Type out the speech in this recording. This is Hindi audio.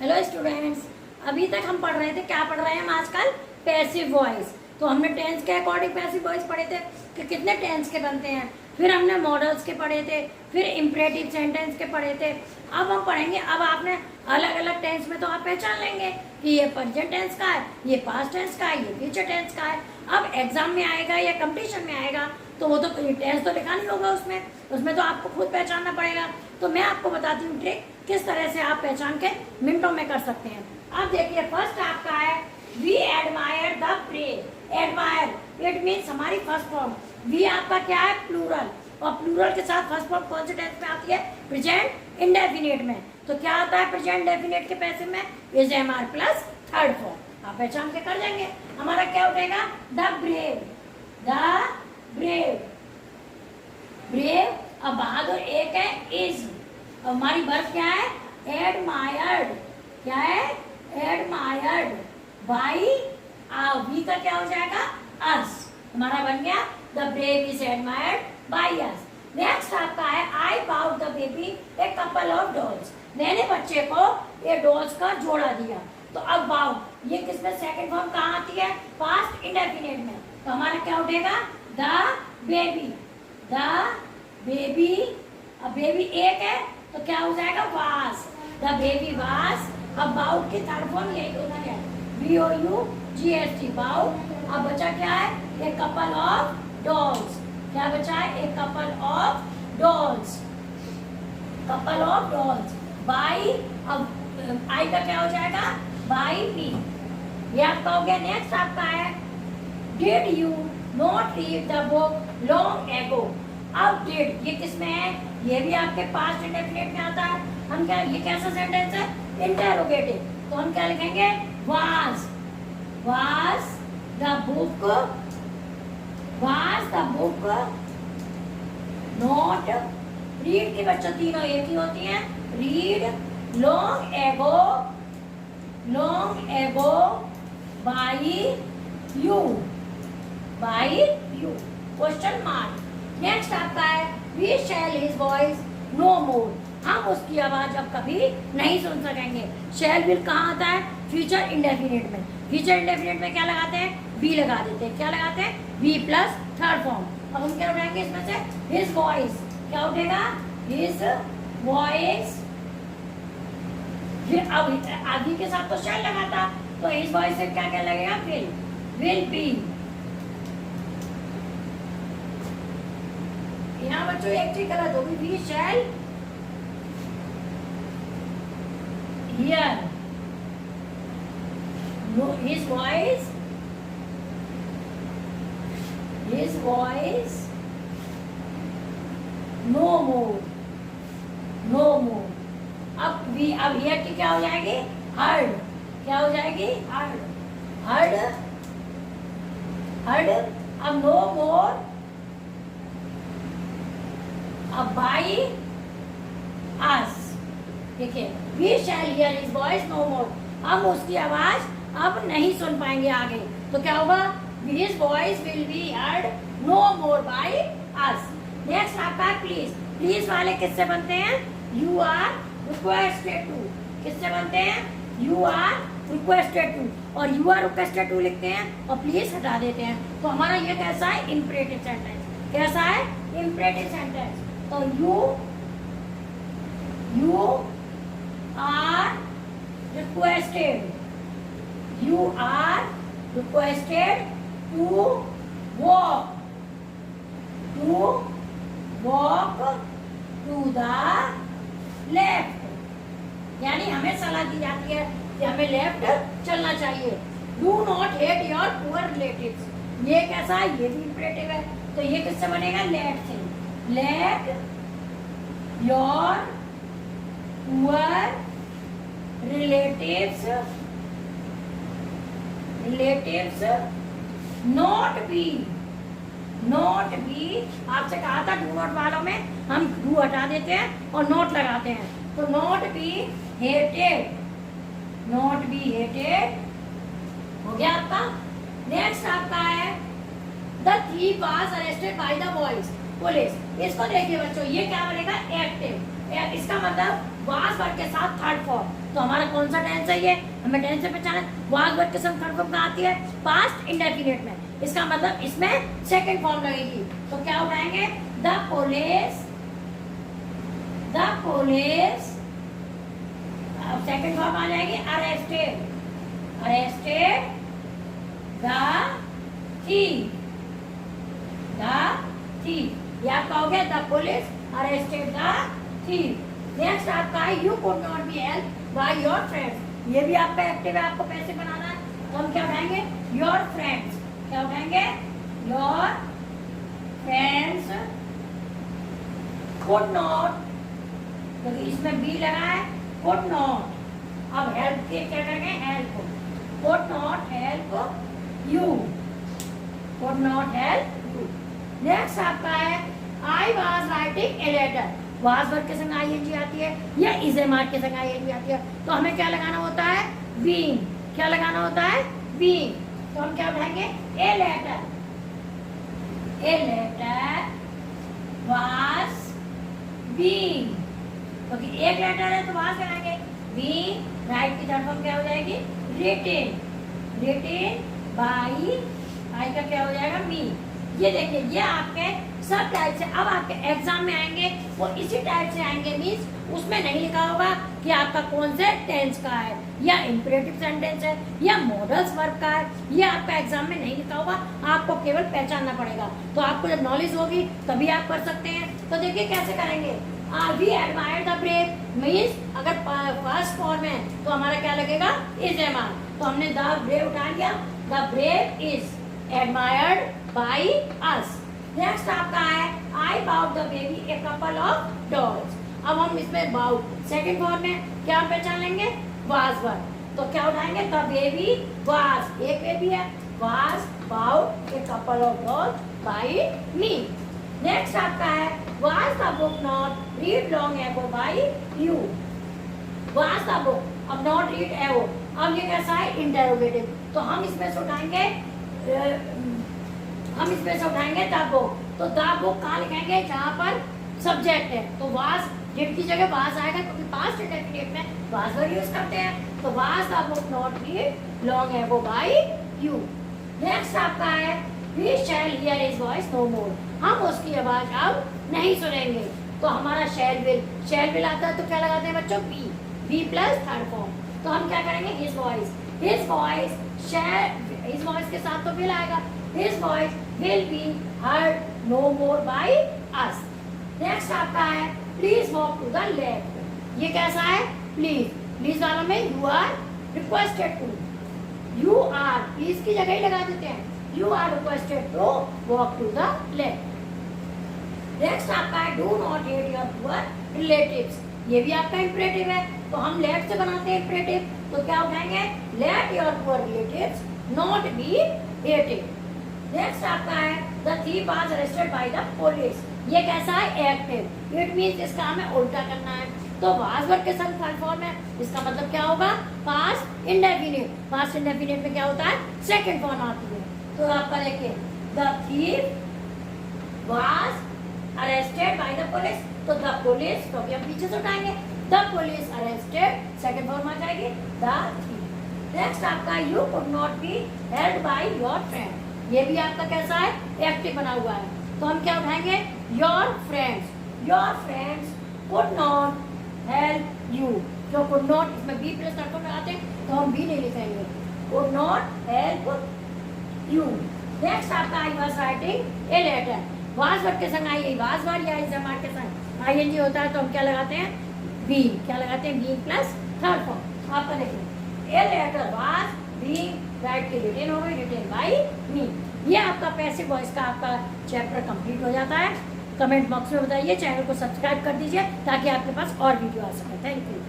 हेलो स्टूडेंट्स, अभी तक हम पढ़ रहे थे, क्या पढ़ रहे हैं हम आजकल? Passive voice. तो हमने टेंस के अकॉर्डिंग पैसिव वॉइस पढ़े थे कि कितने टेंस के बनते हैं, फिर हमने मॉडल्स के पढ़े थे, फिर इम्परेटिव सेंटेंस के पढ़े थे। अब हम पढ़ेंगे, अब आपने अलग अलग टेंस में तो आप पहचान लेंगे कि ये प्रेजेंट टेंस का है, ये पास्ट टेंस का है, ये फ्यूचर टेंस का है। अब एग्जाम में आएगा या कंपटीशन में आएगा तो वो तो टेंस तो लिखा नहीं होगा उसमें तो आपको खुद पहचानना पड़ेगा। तो मैं आपको बताती हूँ ट्रिक किस तरह से आप पहचान के मिनटों में कर सकते हैं। अब देखिए, फर्स्ट आपका है we admire the brave. Admire it means हमारी फर्स्ट फॉर्म। वी आपका क्या है? प्लूरल। और प्लूरल के साथ फर्स्ट फॉर्म कौन से टेंस में आती है? प्रेजेंट इंडेफिनिट में। तो क्या आता है प्रेजेंट डेफिनिट के पैसिव में? Is am are plus third form. आप पहचान के कर जाएंगे। हमारा क्या उठेगा? The brave. The brave. Brave. अब बहादुर एक है इज। अब हमारी वर्ब क्या है? एडमायर्ड। क्या है? एडमायर्ड बाई वी का क्या हो जाएगा? अस। हमारा बन गया the brave is admired by us. Next आपका है I bought the baby a couple of dolls. मैंने बच्चे को ये डॉल्स का जोड़ा दिया। तो अब बाउट ये किसमें सेकंड फॉर्म कहाँ आती है? पास्ट इंडेफिनिट में। तो हमारा क्या उठेगा? The baby. The baby. अब बेबी एक है तो क्या हो जाएगा? वास। द बेबी वास। अब बाउट की थर्ड फॉर्म यही होती है, BOUGHT बाउट। अब बचा क्या है? ए कपल ऑफ डॉल्स। क्या बचा है? ए couple of dolls. Couple of dolls by. अब आई का क्या हो जाएगा? बाई मी। ये आपका हो गया। नेक्स्ट आपका है did you not read the book long ago. अब डिड ये किसमें है? ये भी आपके पास्ट इंडेफिनिट में आता है। हम क्या, ये कैसा सेंटेंस है? इंटेरोगेटिव। तो हम क्या लिखेंगे? Was. Was the book. Was the book not. Read के बच्चों तीनों एक ही होती हैं। Read long ago. Long ago by you. By you question mark. Next आपका है we shall his voice no more. हम उसकी आवाज अब कभी नहीं सुन सकेंगे। शैल विल कहाँ आता है? फ्यूचर इंडेफिनिट में। फ्यूचर इंडेफिनिट में क्या लगाते हैं? बी लगा देते हैं। क्या लगाते हैं? Be plus third form. अब हम क्या उठाएंगे इसमें से? His voice. क्या उठेगा? His voice. फिर अब आदि के साथ तो शैल लगाता, तो हिज वॉइस से क्या क्या लगेगा? Will be. यहाँ बच्चों एक चीज गलत होगी। We shall hear his voice no more। no more। अब वी, अब हियर की क्या हो जाएगी? हर्ड। क्या हो जाएगी? हर्ड। हर्ड। हर्ड। अब नो मोर। अब बाई अस। देखिए, we shall hear his voice no more. हम उसकी आवाज अब नहीं सुन पाएंगे आगे। तो क्या होगा? His voice will be heard no more by us. Next आपका प्लीज। प्लीज वाले किससे बनते हैं? You are requested to. किससे बनते हैं? You are requested to. और यू आर रिक्वेस्टेड टू लिखते हैं और प्लीज हटा देते हैं। तो हमारा ये कैसा है? Imperative sentence. कैसा है? Imperative sentence. तो you are requested। You are requested to walk to the left। यानी हमें सलाह दी जाती है कि हमें लेफ्ट चलना चाहिए। Do not hate your poor relatives। ये कैसा है? ये भी इंपरेटिव है। तो ये किससे बनेगा? let से। let your poor relatives not be। आपसे कहा था डू नॉट वालों में हम डू हटा देते हैं और नॉट लगाते हैं। तो not be hated. Not be hated हो गया आपका। नेक्स्ट आपका है the thief was arrested by the boys. Police. इसको देखिए बच्चों, ये क्या बनेगा, एक्टिव। इसका मतलब वाज वर्ब के साथ थर्ड फॉर्म। तो हमारा कौन सा टेंस है ये, हमें टेंस से पहचाना। वाज वर्ब के साथ थर्ड फॉर्म कहाँ आती है, पास्ट इंडेफिनिट में। इसका मतलब इसमें सेकंड फॉर्म लगेगी। तो क्या उठाएंगे, द पुलिस, द पुलिस। अब सेकंड फॉर्म आ जाएगी arrested, arrested the thief, the thief. या कहोगे the police arrested the thief. Next आपका है you could not B help by your friends. ये भी आपका एक्टिव है, आपको पैसे बनाना है। तो हम क्या उठाएंगे, योर फ्रेंड्स। क्या उठाएंगे, योर फ्रेंड्स कुड नॉट, क्योंकि इसमें बी लगा है, कुड नॉट। अब हेल्प के क्या करेंगे, help, could not help you, could not help you. Next आपका है I was writing a letter. Was verb के संग आईएनजी आती है या इज ए मार्क के संग आईएनजी आती है। तो हमें क्या लगाना होता है, बीइंग। क्या लगाना होता है, बीइंग। तो हम क्या उठाएंगे, a letter, a letter was being. क्योंकि एक लेटर है तो वाज लगाएंगे, बीइंग। राइट की थर्ड फॉर्म क्या हो जाएगी, रिटेन, रिटेन बाई, आई का क्या हो जाएगा, मी। ये देखिए, ये आपके सब टाइप से अब आपके एग्जाम में आएंगे, वो इसी टाइप से आएंगे। मीन्स उसमें नहीं लिखा होगा कि आपका कौन से टेंस का है, या इंपरेटिव सेंटेंस है, या मॉडल्स वर्ब का है। ये आपका एग्जाम में नहीं लिखा होगा, आपको केवल पहचानना पड़ेगा। तो आपको जब नॉलेज होगी तभी आप कर सकते हैं। तो देखिए कैसे करेंगे, we admire the brave. Means अगर फर्स्ट फॉर्म है तो हमारा क्या लगेगा, इज एमार। तो हमने द ब्रेव उठा लिया, the brave is admired by us. Next आपका है I bought the baby a couple of dolls. अब हम इसमें बाउट सेकंड फॉर्म में क्या पहचान लेंगे, वाज वर्ब। तो क्या उठाएंगे, द बेबी वाज, एक बेबी है, was bought a couple of dolls by me. Next आपका है was the book not read long ago by you. Was the book, अब नॉट रीड एगो, अब ये कैसा है, इंटेरोगेटिव। तो हम इसमें से उठाएंगे, हम इसमें से उठाएंगे द बुक। तो द बुक कहाँ लिखेंगे, जहाँ पर सब्जेक्ट है। तो वाज डिड की जगह वाज आएगा, क्योंकि पास्ट इंडेफिनिट में वाज वर्ब यूज करते हैं। तो was the book not read long ago by you. Next आपका है we shall hear his voice no more. हम उसकी आवाज अब नहीं सुनेंगे। तो हमारा शैल विल आता है तो क्या लगाते हैं बच्चों, बी प्लस थर्ड फॉर्म। तो हम क्या करेंगे, his voice, his voice, his voice के साथ तो विल आएगा, his voice will be heard no more by us. Next आपका है please walk to the left. ये कैसा है, प्लीज, प्लीज वालों में you are requested to, you are please की जगह ही लगा देते हैं, you are requested to walk to the left. Next आपका है do not hate your poor relatives. ये भी आपका इंपरेटिव है, तो हम लेट से बनाते हैं इंपरेटिव। तो क्या उठाएंगे, let your poor relatives not be hated. Next आपका है the thief was arrested by the police. ये कैसा है, एक्टिव। इट मींस इसका हमें उल्टा करना है। तो वाज वर्ब के साथ थर्ड फॉर्म है, इसका मतलब क्या होगा, पास्ट इंडेफिनिट। पास्ट इंडेफिनिट में क्या होता है, सेकंड फॉर्म आती है। तो आपका देखिए the thief was arrested by the police. तो द पुलिस, क्योंकि हम पीछे से उठाएंगे, the police arrested, second form आ जाएगी द थीफ। नेक्स्ट आपका you could not be held by your friend. ये भी आपका कैसा है, एक्टिव बना हुआ है। तो हम क्या उठाएंगे, your friends could not help you. जो कुड नॉट, इसमें बी प्लस थर्ड फॉर्म लगाते हैं तो हम बी नहीं लिखेंगे, could not help you. Next आपका I was writing a letter. Was verb के संग आई, वाज वर्ब या इज वर्ब के संग आईएनजी होता है तो हम क्या लगाते हैं, बी। क्या लगाते हैं, बी प्लस थर्ड फॉर्म। आपका देखिए a letter was being write की रिटेन हो गई, रिटेन बाय मी। ये आपका पैसिव वॉइस का आपका चैप्टर कंप्लीट हो जाता है। कमेंट बॉक्स में बताइए, चैनल को सब्सक्राइब कर दीजिए ताकि आपके पास और वीडियो आ सके। Thank you.